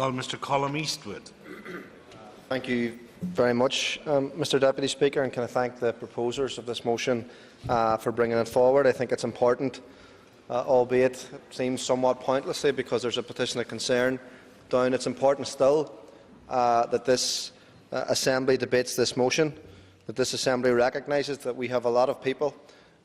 call Mr. Colum Eastwood. Thank you very much, Mr. Deputy Speaker, and can I thank the proposers of this motion for bringing it forward. I think it's important, albeit it seems somewhat pointlessly because there's a petition of concern down. It's important still that this Assembly debates this motion, that this Assembly recognises that we have a lot of people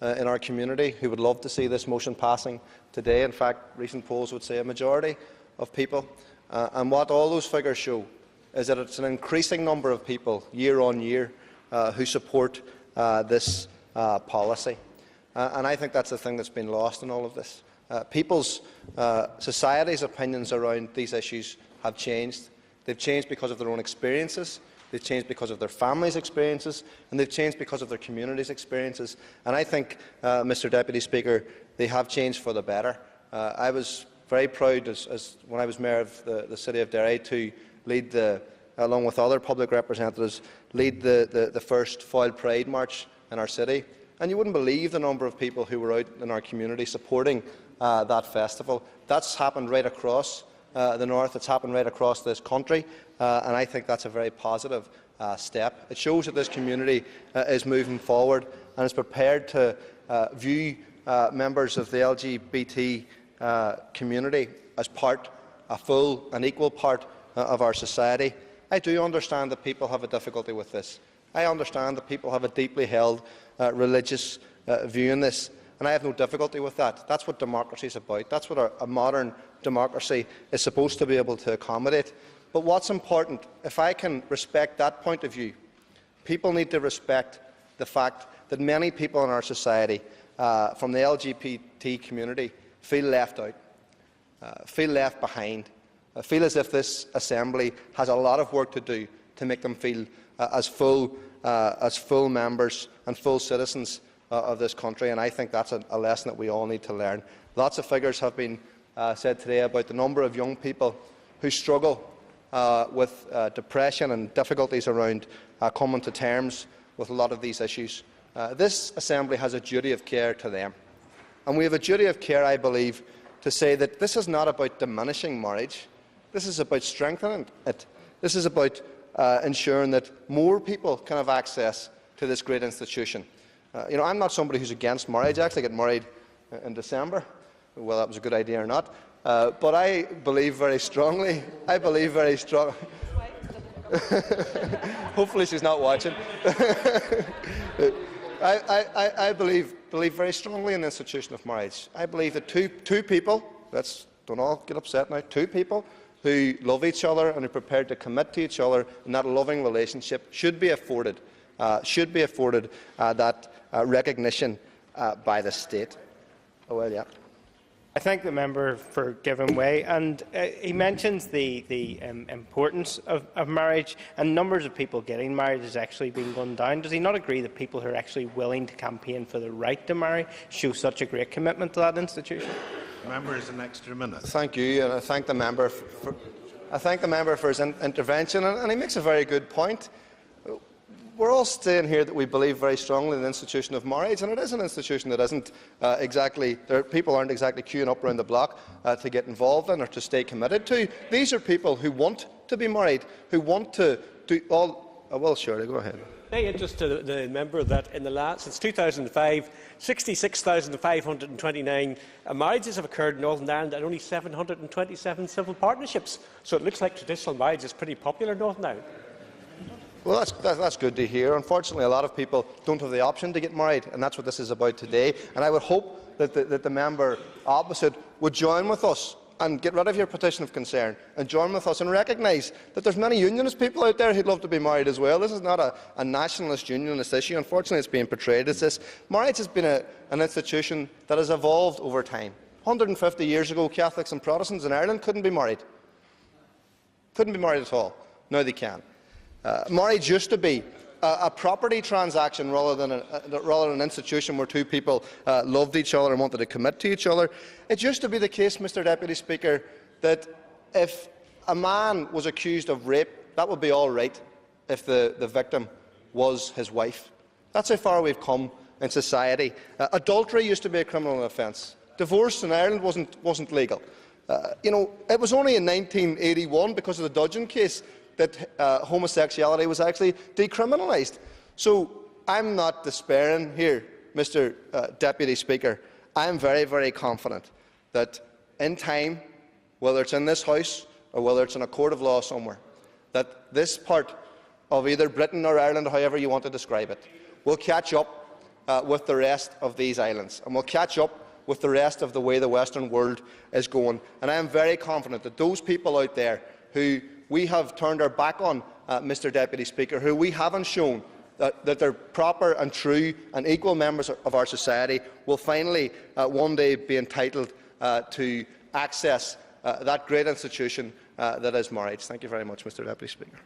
in our community who would love to see this motion passing today. In fact, recent polls would say a majority of people. And what all those figures show is that it's an increasing number of people year on year who support this policy. And I think that's the thing that's been lost in all of this. Society's opinions around these issues have changed. They've changed because of their own experiences, they've changed because of their families' experiences, and they've changed because of their communities' experiences. And I think, Mr. Deputy Speaker, they have changed for the better. I was very proud, when I was Mayor of the City of Derry, to lead, along with other public representatives, lead the first Foyle Pride March in our city. And you wouldn't believe the number of people who were out in our community supporting that festival. That's happened right across the north. It's happened right across this country, and I think that's a very positive step. It shows that this community is moving forward and is prepared to view members of the LGBT community as a full and equal part of our society. I do understand that people have a difficulty with this. I understand that people have a deeply held religious view in this, and I have no difficulty with that. That's what democracy is about. That's what a modern democracy is supposed to be able to accommodate. But what's important, if I can respect that point of view, people need to respect the fact that many people in our society from the LGBT community feel left out, feel left behind, feel as if this Assembly has a lot of work to do to make them feel as full members and full citizens of this country. And I think that's a lesson that we all need to learn. Lots of figures have been said today about the number of young people who struggle with depression and difficulties around coming to terms with a lot of these issues. This Assembly has a duty of care to them. And we have a duty of care, I believe, to say that this is not about diminishing marriage. This is about strengthening it. This is about ensuring that more people can have access to this great institution. I'm not somebody who's against marriage. I actually get married in December. Well, that was a good idea or not. But I believe very strongly. Hopefully she's not watching. I believe very strongly in the institution of marriage. I believe that two people, don't all get upset now, two people who love each other and are prepared to commit to each other in that loving relationship should be afforded that recognition by the state. Oh, well, yeah. I thank the member for giving way, and he mentions the importance of marriage, and numbers of people getting married has actually been going down. Does he not agree that people who are actually willing to campaign for the right to marry show such a great commitment to that institution? The member has an extra minute. Thank you, and I thank the member for his intervention, and he makes a very good point. We're all saying here that we believe very strongly in the institution of marriage, and it is an institution that isn't people aren't exactly queuing up around the block to get involved in or to stay committed to. These are people who want to be married, who want to do all. Well, surely, go ahead. I just to the member that since 2005, 66,529 marriages have occurred in Northern Ireland and only 727 civil partnerships. So it looks like traditional marriage is pretty popular in Northern Ireland. Well, that's good to hear. Unfortunately, a lot of people don't have the option to get married, and that's what this is about today. And I would hope that the member opposite would join with us and get rid of your petition of concern and join with us and recognise that there's many unionist people out there who'd love to be married as well. This is not a nationalist unionist issue. Unfortunately, it's being portrayed as this. Marriage has been an institution that has evolved over time. 150 years ago, Catholics and Protestants in Ireland couldn't be married. Couldn't be married at all. Now they can. Marriage used to be a property transaction rather than an institution where two people loved each other and wanted to commit to each other. It used to be the case, Mr. Deputy Speaker, that if a man was accused of rape, that would be all right if the victim was his wife. That's how far we've come in society. Adultery used to be a criminal offence. Divorce in Ireland wasn't legal. It was only in 1981, because of the Dudgeon case, that homosexuality was actually decriminalised. So I'm not despairing here, Mr. Deputy Speaker. I am very, very confident that in time, whether it's in this House or whether it's in a court of law somewhere, that this part of either Britain or Ireland, or however you want to describe it, will catch up with the rest of these islands, and will catch up with the rest of the way the Western world is going. And I am very confident that those people out there who we have turned our back on, Mr. Deputy Speaker, who we haven't shown that they're proper and true and equal members of our society, will finally one day be entitled to access that great institution that is marriage. Thank you very much, Mr. Deputy Speaker.